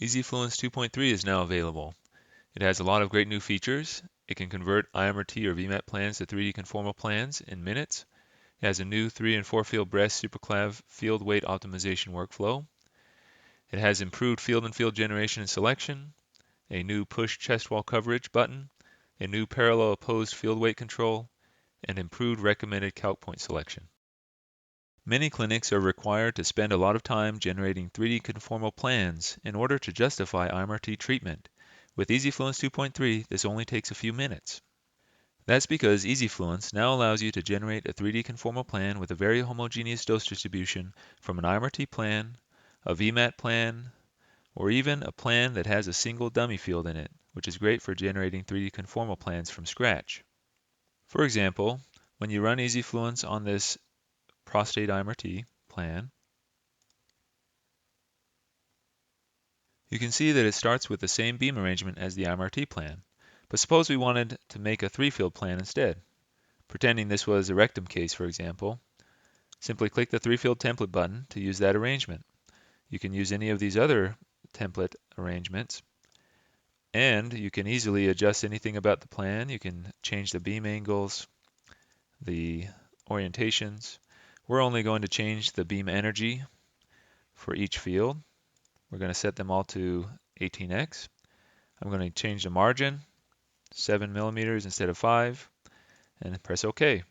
EZFluence 2.3 is now available. It has a lot of great new features. It can convert IMRT or VMAT plans to 3D conformal plans in minutes. It has a new 3 and 4 field breast superclav field weight optimization workflow. It has improved field and field generation and selection, a new push chest wall coverage button, a new parallel opposed field weight control, and improved recommended calc point selection. Many clinics are required to spend a lot of time generating 3D conformal plans in order to justify IMRT treatment. With EZFluence 2.3, this only takes a few minutes. That's because EZFluence now allows you to generate a 3D conformal plan with a very homogeneous dose distribution from an IMRT plan, a VMAT plan, or even a plan that has a single dummy field in it, which is great for generating 3D conformal plans from scratch. For example, when you run EZFluence on this prostate IMRT plan, you can see that it starts with the same beam arrangement as the IMRT plan. But suppose we wanted to make a 3-field plan instead. Pretending this was a rectum case, for example, simply click the 3-field template button to use that arrangement. You can use any of these other template arrangements, and you can easily adjust anything about the plan. You can change the beam angles, the orientations. We're only going to change the beam energy for each field. We're going to set them all to 18x. I'm going to change the margin, 7 millimeters instead of 5, and press OK.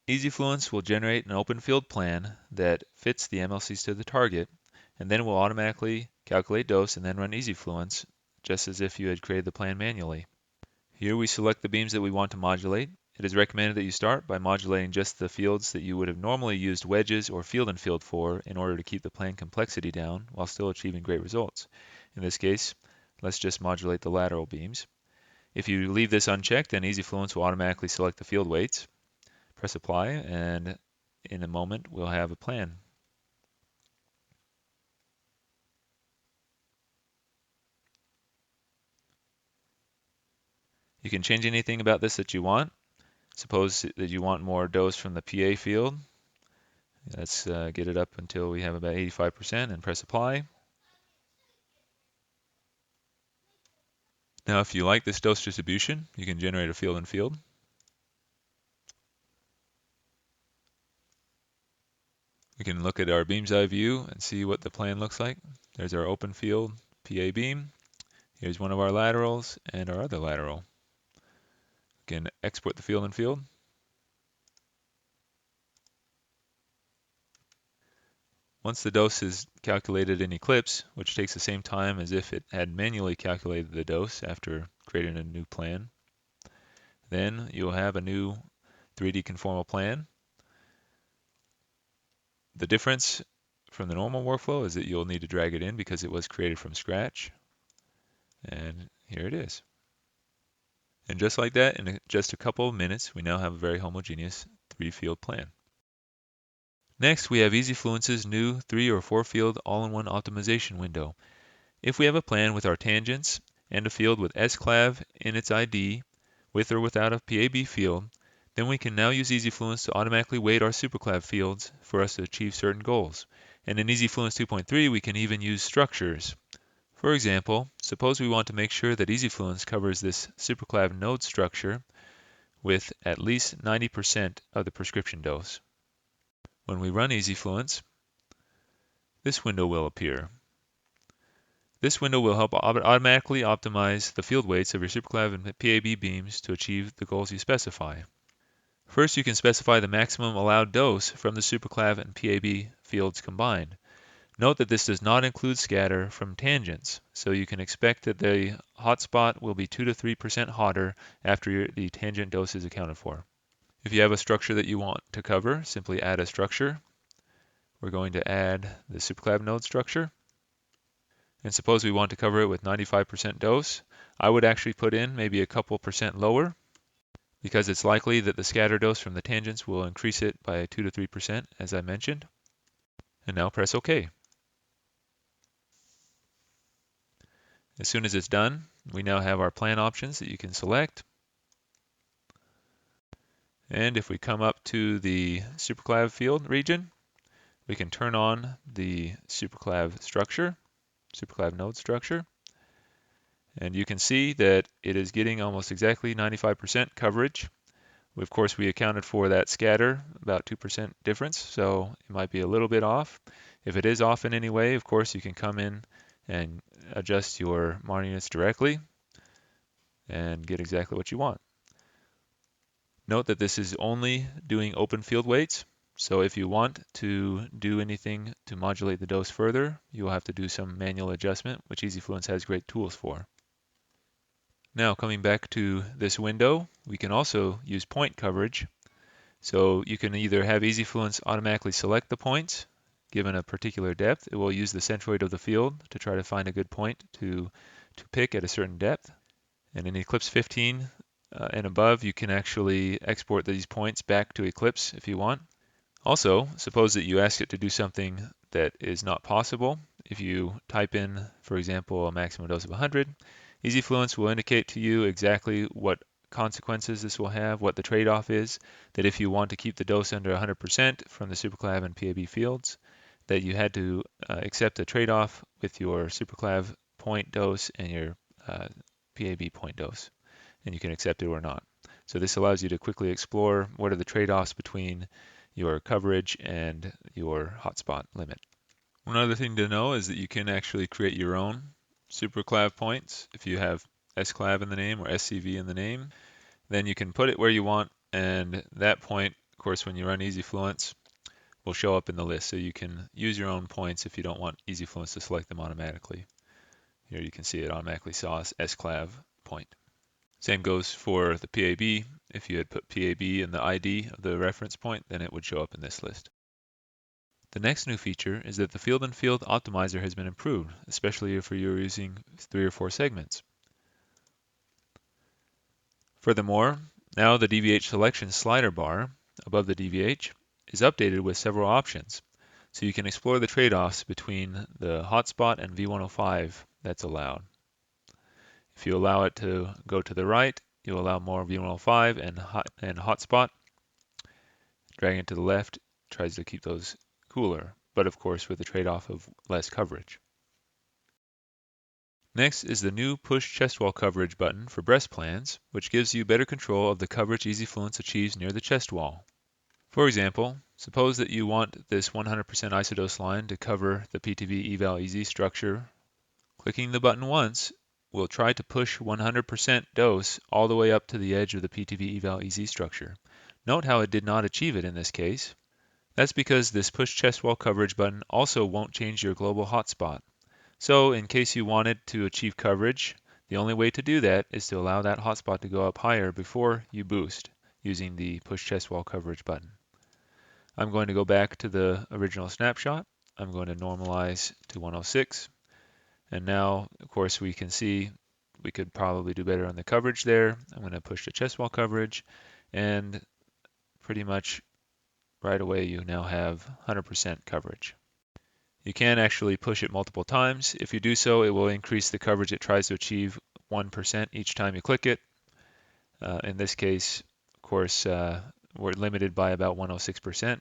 EZFluence will generate an open field plan that fits the MLCs to the target, and then will automatically calculate dose and then run EZFluence, just as if you had created the plan manually. Here we select the beams that we want to modulate. It is recommended that you start by modulating just the fields that you would have normally used wedges or field and field for in order to keep the plan complexity down while still achieving great results. In this case, let's just modulate the lateral beams. If you leave this unchecked, then EZFluence will automatically select the field weights. Press apply, and in a moment we'll have a plan. You can change anything about this that you want. Suppose that you want more dose from the PA field. Let's get it up until we have about 85% and press apply. Now if you like this dose distribution, you can generate a field and field. We can look at our beam's eye view and see what the plan looks like. There's our open field PA beam. Here's one of our laterals and our other lateral. We can export the field and field. Once the dose is calculated in Eclipse, which takes the same time as if it had manually calculated the dose after creating a new plan, then you'll have a new 3D conformal plan. The difference from the normal workflow is that you'll need to drag it in because it was created from scratch. And here it is. And just like that, in just a couple of minutes, we now have a very homogeneous 3-field plan. Next, we have EZFluence's new 3 or 4-field all-in-one optimization window. If we have a plan with our tangents and a field with SCLAV in its ID, with or without a PAB field, then we can now use EZFluence to automatically weight our superclav fields for us to achieve certain goals. And in EZFluence 2.3, we can even use structures. For example, suppose we want to make sure that EZFluence covers this superclav node structure with at least 90% of the prescription dose. When we run EZFluence, this window will appear. This window will help automatically optimize the field weights of your superclav and PAB beams to achieve the goals you specify. First, you can specify the maximum allowed dose from the superclav and PAB fields combined. Note that this does not include scatter from tangents, so you can expect that the hotspot will be 2 to 3% hotter after the tangent dose is accounted for. If you have a structure that you want to cover, simply add a structure. We're going to add the superclav node structure. And suppose we want to cover it with 95% dose. I would actually put in maybe a couple percent lower, because it's likely that the scatter dose from the tangents will increase it by 2 to 3%, as I mentioned. And now press OK. As soon as it's done, we now have our plan options that you can select. And if we come up to the superclav field region, we can turn on the superclav structure, superclav node structure, and you can see that it is getting almost exactly 95% coverage. Of course, we accounted for that scatter, about 2% difference, so it might be a little bit off. If it is off in any way, of course, you can come in and adjust your monitor units directly and get exactly what you want. Note that this is only doing open field weights, so if you want to do anything to modulate the dose further, you will have to do some manual adjustment, which EZFluence has great tools for. Now coming back to this window, we can also use point coverage. So you can either have EZFluence automatically select the points given a particular depth. It will use the centroid of the field to try to find a good point to pick at a certain depth. And in Eclipse 15 and above, you can actually export these points back to Eclipse if you want. Also, suppose that you ask it to do something that is not possible. If you type in, for example, a maximum dose of 100, EZFluence will indicate to you exactly what consequences this will have, what the trade-off is, that if you want to keep the dose under 100% from the superclav and PAB fields, that you had to accept a trade-off with your superclav point dose and your PAB point dose, and you can accept it or not. So this allows you to quickly explore what are the trade-offs between your coverage and your hotspot limit. One other thing to know is that you can actually create your own superclav points. If you have sclav in the name or scv in the name, then you can put it where you want, and that point, of course, when you run EZFluence, will show up in the list. So you can use your own points if you don't want EZFluence to select them automatically. Here you can see it automatically saw sclav point. Same goes for the PAB. If you had put PAB in the ID of the reference point, then it would show up in this list. The next new feature is that the field-in-field optimizer has been improved, especially if you're using 3 or 4 segments. Furthermore, now the DVH selection slider bar above the DVH is updated with several options, so you can explore the trade-offs between the hotspot and V105 that's allowed. If you allow it to go to the right, you'll allow more V105 and hotspot. Dragging it to the left tries to keep those cooler, but of course with the trade-off of less coverage. Next is the new Push Chest Wall Coverage button for breast plans, which gives you better control of the coverage EZFluence achieves near the chest wall. For example, suppose that you want this 100% isodose line to cover the PTV eval EZ structure. Clicking the button once will try to push 100% dose all the way up to the edge of the PTV eval EZ structure. Note how it did not achieve it in this case. That's because this Push Chest Wall Coverage button also won't change your global hotspot. So in case you wanted to achieve coverage, the only way to do that is to allow that hotspot to go up higher before you boost using the Push Chest Wall Coverage button. I'm going to go back to the original snapshot. I'm going to normalize to 106. And now, of course, we can see we could probably do better on the coverage there. I'm going to push the chest wall coverage, and pretty much right away you now have 100% coverage. You can actually push it multiple times. If you do so, it will increase the coverage it tries to achieve 1% each time you click it. In this case, of course, we're limited by about 106%,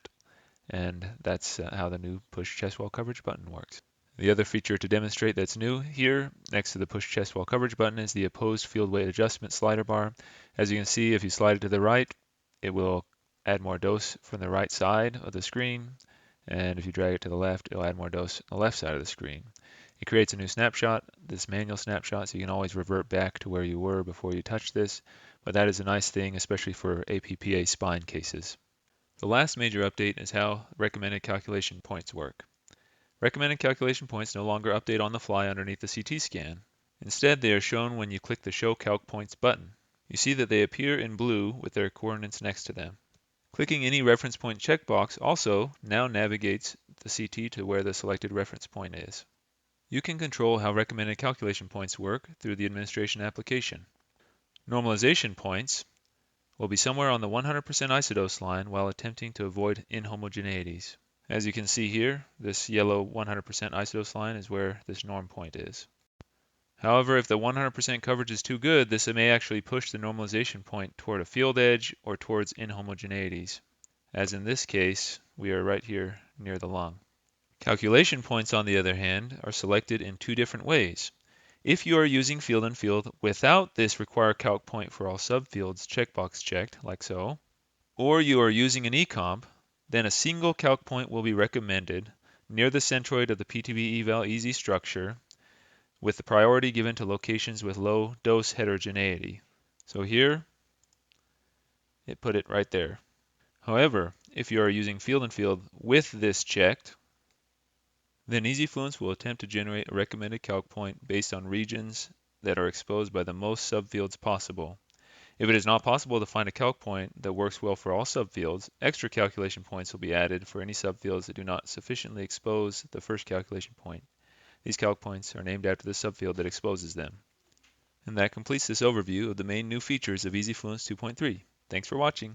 and that's how the new Push Chest Wall Coverage button works. The other feature to demonstrate that's new here, next to the Push Chest Wall Coverage button, is the Opposed Field Weight Adjustment slider bar. As you can see, if you slide it to the right, it will add more dose from the right side of the screen. And if you drag it to the left, it'll add more dose on the left side of the screen. It creates a new snapshot, this manual snapshot, so you can always revert back to where you were before you touch this. But that is a nice thing, especially for APPA spine cases. The last major update is how recommended calculation points work. Recommended calculation points no longer update on the fly underneath the CT scan. Instead, they are shown when you click the Show Calc Points button. You see that they appear in blue with their coordinates next to them. Clicking any reference point checkbox also now navigates the CT to where the selected reference point is. You can control how recommended calculation points work through the administration application. Normalization points will be somewhere on the 100% isodose line while attempting to avoid inhomogeneities. As you can see here, this yellow 100% isodose line is where this norm point is. However, if the 100% coverage is too good, this may actually push the normalization point toward a field edge or towards inhomogeneities. As in this case, we are right here near the lung. Calculation points, on the other hand, are selected in two different ways. If you are using field and field without this require calc point for all subfields checkbox checked, like so, or you are using an ecomp, then a single calc point will be recommended near the centroid of the PTB eval EZ structure, with the priority given to locations with low dose heterogeneity. So here, it put it right there. However, if you are using field and field with this checked, then EZFluence will attempt to generate a recommended calc point based on regions that are exposed by the most subfields possible. If it is not possible to find a calc point that works well for all subfields, extra calculation points will be added for any subfields that do not sufficiently expose the first calculation point. These calc points are named after the subfield that exposes them. And that completes this overview of the main new features of EZFluence 2.3. Thanks for watching.